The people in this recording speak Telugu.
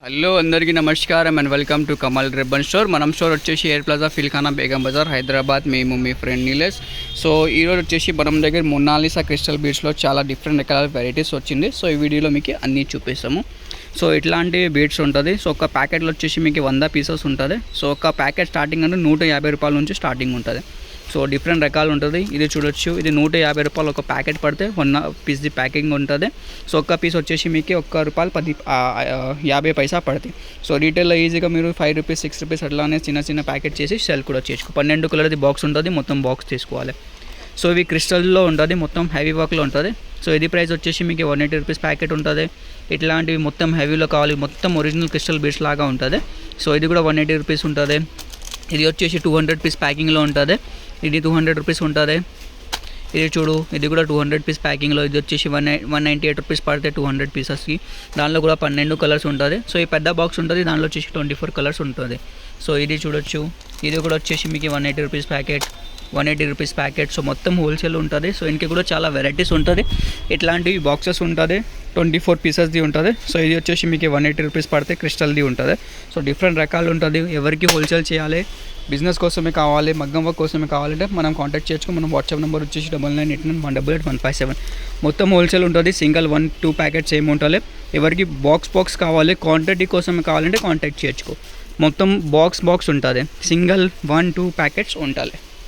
హలో అందరికీ నమస్కారం and welcome to Kamal ribbon store. మనం స్టోర్ వచ్చేసి ఎయిర్ ప్లాజా ఫిల్ఖానా బేగం బజార్ హైదరాబాద్. మేము మీ ఫ్రెండ్ నీలేష్. సో ఈరోజు వచ్చేసి మనం దగ్గర మొనాలిసా క్రిస్టల్ బీడ్స్లో చాలా డిఫరెంట్ రకాల వెరైటీస్ వచ్చింది. సో ఈ వీడియోలో మీకు అన్నీ చూపిస్తాము. సో ఇట్లాంటి బీడ్స్ ఉంటుంది. సో ఒక ప్యాకెట్లో వచ్చేసి మీకు 100 పీసెస్ ఉంటుంది. సో ఒక ప్యాకెట్ స్టార్టింగ్ అంటే 150 రూపాయల నుంచి స్టార్టింగ్ ఉంటుంది. సో డిఫరెంట్ రకాలు ఉంటుంది. ఇది చూడొచ్చు, ఇది 150 రూపాయలు ఒక ప్యాకెట్ పడితే 1 పీస్ది ప్యాకింగ్ ఉంటుంది. సో ఒక్క పీస్ వచ్చేసి మీకు ₹1 50 పైసా పడుతుంది. సో రీటైల్లో ఈజీగా మీరు ₹5 ₹6 అట్లానే చిన్న ప్యాకెట్ చేసి సెల్ కూడా చేసుకో. 12 కలర్ది బాక్స్ ఉంటుంది, మొత్తం బాక్స్ తీసుకోవాలి. సో ఇవి క్రిస్టల్లో ఉంటుంది, మొత్తం హెవీ వర్క్లో ఉంటుంది. సో ఇది ప్రైస్ వచ్చేసి మీకు ₹180 ప్యాకెట్ ఉంటుంది. ఇట్లాంటివి మొత్తం హెవీలో కావాలి, మొత్తం ఒరిజినల్ క్రిస్టల్ బీడ్స్ లాగా ఉంటుంది. సో ఇది కూడా ₹180 ఉంటుంది. ఇది వచ్చేసి 200 పీస్ ప్యాకింగ్లో ఉంటుంది. ఇది ₹200 ఉంటుంది. ఇది చూడు, ఇది కూడా 200 పీస్ ప్యాకింగ్లో. ఇది వచ్చేసి ₹198 పడితే 200 పీసెస్కి. దానిలో కూడా 12 కలర్స్ ఉంటుంది. సో ఈ పెద్ద బాక్స్ ఉంటుంది, దానిలో వచ్చేసి 24 కలర్స్ ఉంటుంది. సో ఇది చూడొచ్చు, ఇది కూడా వచ్చేసి మీకు ₹180 ప్యాకెట్, ₹180 ప్యాకెట్. సో మొత్తం హోల్సేల్ ఉంటుంది. సో ఇంటికి కూడా చాలా వెరైటీస్ ఉంటుంది. ఇట్లాంటివి బాక్సెస్ ఉంటుంది, 24 పీసెస్ది ఉంటుంది. సో ఇది వచ్చేసి మీకు ₹180 పడితే క్రిస్టల్ది ఉంటుంది. సో డిఫరెంట్ రకాలు ఉంటుంది. ఎవరికి హోల్సేల్ చేయాలి, బిజినెస్ కోసమే కావాలి, మగ్గం వర్క్ కోసమే కావాలంటే మనం కాంటాక్ట్ చేయొచ్చు. మనం వాట్సాప్ నెంబర్ వచ్చేసి 9989188157. మొత్తం హోల్సేల్ ఉంటుంది. సింగిల్ 1-2 ప్యాకెట్స్ ఏమి ఉంటుంది. ఎవరికి బాక్స్ కావాలి, క్వాంటిటీ కోసమే కావాలంటే కాంటాక్ట్ చేయొచ్చు. మొత్తం బాక్స్ ఉంటుంది. సింగిల్ 1-2 ప్యాకెట్స్ ఉంటుంది.